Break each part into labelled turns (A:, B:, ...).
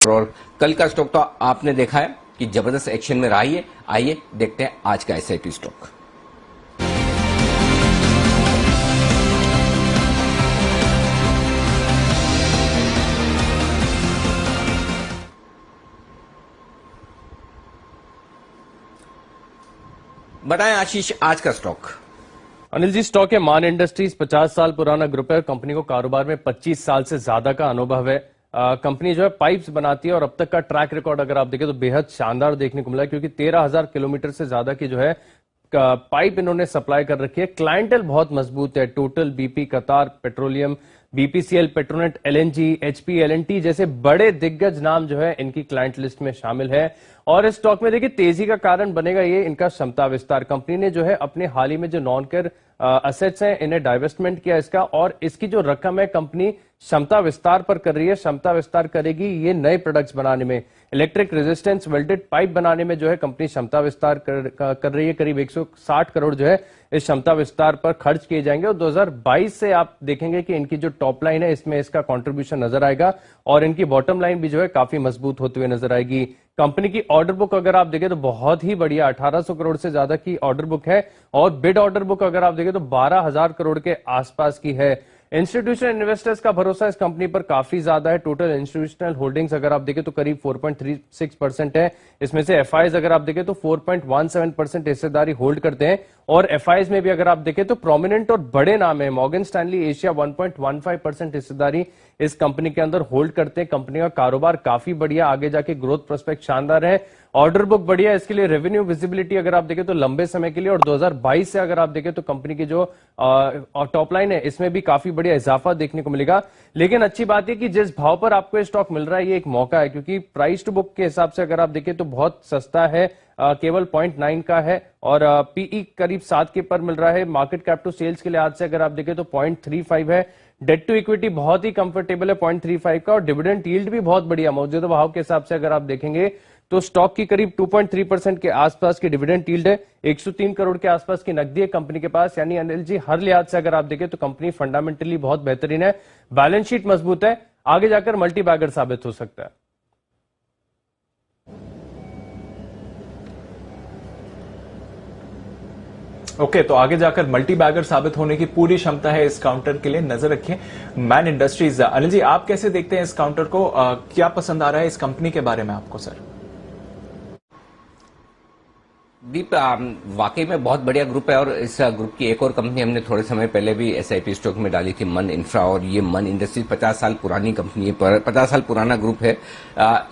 A: और कल का स्टॉक तो आपने देखा है कि जबरदस्त एक्शन में रहा है। आइए देखते हैं आज का एसआईपी स्टॉक। बताएं आशीष, आज का स्टॉक।
B: अनिल जी, स्टॉक है मान इंडस्ट्रीज। 50 साल पुराना ग्रुप है। कंपनी को कारोबार में 25 साल से ज्यादा का अनुभव है। कंपनी जो है पाइप्स बनाती है और अब तक का ट्रैक रिकॉर्ड अगर आप देखें तो बेहद शानदार देखने को मिला है, क्योंकि 13,000 किलोमीटर से ज्यादा की जो है पाइप इन्होंने सप्लाई कर रखी है। क्लाइंटल बहुत मजबूत है। Total, BP, Qatar Petroleum, BPCL, Petronet, LNG, HP, L&T जैसे बड़े दिग्गज नाम जो है इनकी क्लाइंट लिस्ट में शामिल है। और इस स्टॉक में देखिए तेजी का कारण बनेगा ये इनका क्षमता विस्तार। कंपनी ने जो है अपने हाल ही में जो नॉन केयर असेट्स हैं इन्हें डाइवेस्टमेंट किया इसका, और इसकी जो रकम है कंपनी क्षमता विस्तार पर कर रही है। क्षमता विस्तार करेगी ये नए प्रोडक्ट्स बनाने में, इलेक्ट्रिक रेजिस्टेंस वेल्डेड पाइप बनाने में जो है कंपनी क्षमता विस्तार कर रही है। करीब 160 करोड़ जो है इस क्षमता विस्तार पर खर्च किए जाएंगे और 2022 से आप देखेंगे कि इनकी जो टॉप लाइन है इसमें इसका कंट्रीब्यूशन नजर आएगा और इनकी बॉटम लाइन भी जो है काफी मजबूत होते हुए नजर आएगी। कंपनी की ऑर्डर बुक अगर आप देखें तो बहुत ही बढ़िया 1800 करोड़ से ज्यादा की ऑर्डर बुक है और बिड ऑर्डर बुक अगर आप देखें तो 12,000 करोड़ के आसपास की है। इंस्टीट्यूशनल इन्वेस्टर्स का भरोसा इस कंपनी पर काफी ज्यादा है। टोटल इंस्टीट्यूशनल होल्डिंग्स अगर आप देखें तो करीब 4.36% है। इसमें से एफआईज अगर आप देखें तो 4.17% हिस्सेदारी होल्ड करते हैं और एफआईज में भी अगर आप देखें तो प्रोमिनेंट और बड़े नाम है। मॉर्गन स्टैनली एशिया 1.15% हिस्सेदारी इस कंपनी के अंदर होल्ड करते हैं। कंपनी का कारोबार काफी बढ़िया, आगे जाके ग्रोथ प्रोस्पेक्ट शानदार है, ऑर्डर बुक बढ़िया। इसके लिए रेवेन्यू विजिबिलिटी अगर आप देखें तो लंबे समय के लिए, और 2022 से अगर आप देखें तो कंपनी की जो टॉप लाइन है इसमें भी काफी बढ़िया इजाफा देखने को मिलेगा। लेकिन अच्छी बात है कि जिस भाव पर आपको ये स्टॉक मिल रहा है ये एक मौका है, क्योंकि प्राइस टू बुक के हिसाब से अगर आप देखें तो बहुत सस्ता है, केवल 0.9 का है और पीई करीब 7 के पर मिल रहा है। मार्केट कैप टू सेल्स के लिहाज से अगर आप देखें तो 0.35 है। डेट टू इक्विटी बहुत ही कंफर्टेबल है 0.35 का, और डिविडेंड यील्ड भी बहुत बढ़िया मौजूदा भाव के हिसाब से अगर आप देखेंगे तो स्टॉक की करीब 2.3% के आसपास की डिविडेंड यील्ड है। 103 करोड़ के आसपास की नकदी है कंपनी के पास। यानी अनिल जी हर लिहाज से अगर आप देखें तो कंपनी फंडामेंटली बहुत बेहतरीन है, बैलेंस शीट मजबूत है, आगे जाकर मल्टी बैगर साबित हो सकता है।
C: ओके, तो आगे जाकर मल्टी बैगर साबित होने की पूरी क्षमता है इस काउंटर के लिए। नजर रखें मैन इंडस्ट्रीज। अनिल जी, आप कैसे देखते हैं इस काउंटर को? क्या पसंद आ रहा है इस कंपनी के बारे में आपको सर?
A: दीप, वाकई में बहुत बढ़िया ग्रुप है और इस ग्रुप की एक और कंपनी हमने थोड़े समय पहले भी एसआईपी स्टॉक में डाली थी, मन इंफ्रा। और ये मन इंडस्ट्रीज 50 साल पुरानी कंपनी है, 50 साल पुराना ग्रुप है।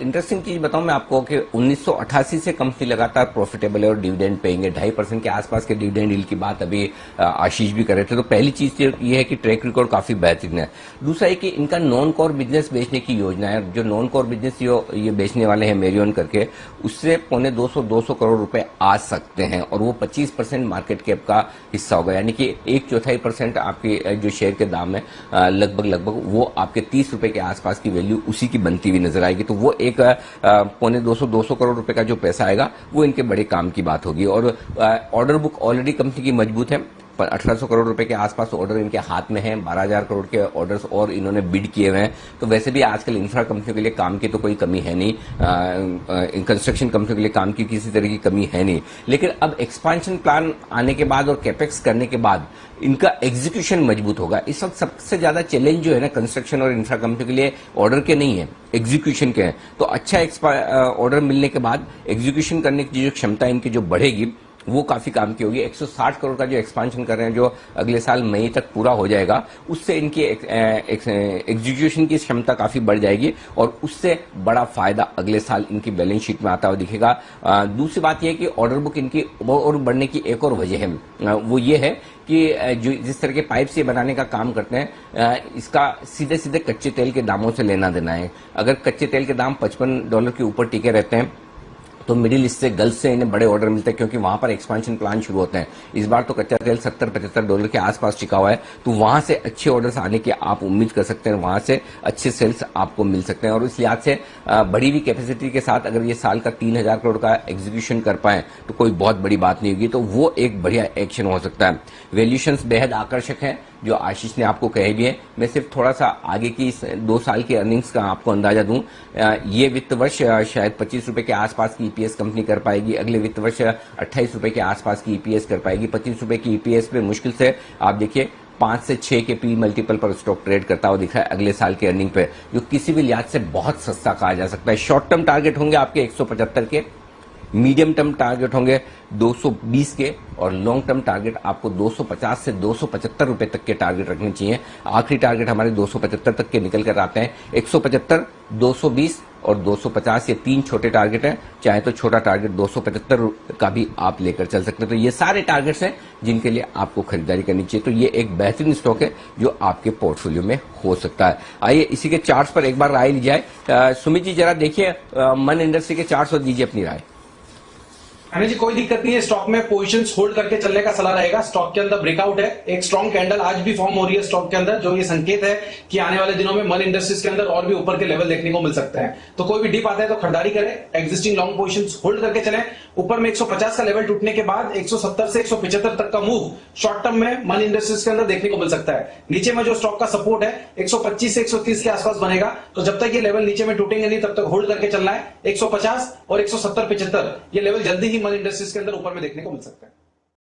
A: इंटरेस्टिंग चीज बताऊं मैं आपको कि 1988 से कंपनी लगातार प्रॉफिटेबल है और डिविडेंड पेइंग है। 2.5% के आसपास के डिविडेंड यील्ड की बात अभी आशीष भी कर रहे थे। तो पहली चीज ये है कि ट्रैक रिकॉर्ड काफी बेहतरीन है। दूसरा है कि इनका नॉन कोर बिजनेस बेचने की योजना है। जो नॉन कोर बिजनेस ये बेचने वाले हैं मेरियन करके, उससे 200 करोड़ रुपए आ सकते हैं और वो 25% मार्केट कैप का हिस्सा होगा। यानी कि 1/4% आपके जो शेयर के दाम है लगभग वो आपके 30 रुपए के आसपास की वैल्यू उसी की बनती हुई नजर आएगी। तो वो एक 200 करोड़ रुपए का जो पैसा आएगा वो इनके बड़े काम की बात होगी। और ऑर्डर बुक ऑलरेडी कंपनी की मजबूत है। 1800 करोड़ रुपए के आसपास ऑर्डर इनके हाथ में हैं। 12,000 करोड़ के ऑर्डर्स और इन्होंने बिड किए हुए हैं। तो वैसे भी आजकल इंफ्रा कंपनियों के लिए काम की तो कोई कमी है नहीं, कंस्ट्रक्शन कंपनियों के लिए काम की किसी तरह की कमी है नहीं। लेकिन अब एक्सपांशन प्लान आने के बाद और कैपेक्स करने के बाद इनका एग्जीक्यूशन मजबूत होगा। इस वक्त सबसे ज्यादा चैलेंज जो है ना कंस्ट्रक्शन और इंफ्रा कंपनी के लिए ऑर्डर के नहीं है, एग्जीक्यूशन के हैं। तो अच्छा ऑर्डर मिलने के बाद एग्जीक्यूशन करने की जो क्षमता इनकी जो बढ़ेगी वो काफी काम की होगी। 160 करोड़ का जो एक्सपांशन कर रहे हैं जो अगले साल मई तक पूरा हो जाएगा, उससे इनकी एग्जीक्यूशन की क्षमता काफी बढ़ जाएगी और उससे बड़ा फायदा अगले साल इनकी बैलेंस शीट में आता हुआ दिखेगा। दूसरी बात यह है कि ऑर्डर बुक इनकी और बढ़ने की एक और वजह है, वो ये है कि जो जिस तरह के पाइप से बनाने का काम करते हैं इसका सीधे सीधे कच्चे तेल के दामों से लेना देना है। अगर कच्चे तेल के दाम $55 के ऊपर टिके रहते हैं तो मिडिल ईस्ट से, गल्फ से इन्हें बड़े ऑर्डर मिलते हैं, क्योंकि वहां पर एक्सपेंशन प्लान शुरू होते हैं। इस बार तो कच्चा तेल $70-75 के आसपास टिका हुआ है। तो वहां से अच्छे ऑर्डर्स आने की आप उम्मीद कर सकते हैं, वहां से अच्छे सेल्स आपको मिल सकते हैं। और इस लिहाज से बढ़ी हुई कैपेसिटी के साथ अगर ये साल का 3,000 करोड़ का एग्जीक्यूशन कर पाए तो कोई बहुत बड़ी बात नहीं होगी। तो वो एक बढ़िया एक्शन हो सकता है। वैल्यूएशंस बेहद आकर्षक है। जो आशीष ने आपको कहे भी है। मैं सिर्फ थोड़ा सा आगे की 2 साल की अर्निंग्स का आपको अंदाजा दूं। ये वित्त वर्ष शायद 25 रुपए के आसपास की ईपीएस कंपनी कर पाएगी, अगले वित्त वर्ष 28 रुपए के आसपास की ईपीएस कर पाएगी। 25 रुपए की ईपीएस पे मुश्किल से आप देखिए 5 से 6 के पी मल्टीपल पर स्टॉक ट्रेड करता हुआ दिख रहा है अगले साल के अर्निंग पे, जो किसी भी लिहाज से बहुत सस्ता कहा जा सकता है। शॉर्ट टर्म टारगेट होंगे आपके 175 के, मीडियम टर्म टारगेट होंगे 220 के, और लॉन्ग टर्म टारगेट आपको 250 से 275 रुपए तक के टारगेट रखने चाहिए। आखिरी टारगेट हमारे 275 तक के निकल कर आते हैं। 175, 220 और 250 ये 3 छोटे टारगेट हैं। चाहे तो छोटा टारगेट 275 का भी आप लेकर चल सकते हैं। तो ये सारे टारगेट्स हैं जिनके लिए आपको खरीदारी करनी चाहिए। तो ये एक बेहतरीन स्टॉक है जो आपके पोर्टफोलियो में हो सकता है। आइए इसी के चार्ट्स पर एक बार राय ली जाए। सुमित जी जरा देखिए मन इंडस्ट्री के चार्ट्स और दीजिए अपनी राय।
D: जी कोई दिक्कत नहीं है, स्टॉक में पोजीशंस होल्ड करके चलने का सलाह रहेगा। स्टॉक के अंदर ब्रेकआउट है, एक स्ट्रॉन्ग कैंडल आज भी फॉर्म हो रही है स्टॉक के अंदर, जो ये संकेत है कि आने वाले दिनों में मन इंडस्ट्रीज के अंदर और भी ऊपर के लेवल देखने को मिल सकते हैं। तो कोई भी डिप आता है तो खरीदारी करें, एग्जिस्टिंग लॉन्ग पोजीशंस होल्ड करके चलें। ऊपर में 150 का लेवल टूटने के बाद 170 से 175 तक का मूव शॉर्ट टर्म में मन इंडस्ट्रीज के अंदर देखने को मिल सकता है। नीचे में जो स्टॉक का सपोर्ट है 125 से 130 के आसपास बनेगा, तो जब तक ये लेवल नीचे में टूटेंगे नहीं तब तक होल्ड करके चलना है। 150 और 170-75 ये लेवल जल्दी ही मन इंडस्ट्रीज के अंदर ऊपर में देखने को मिल सकता है।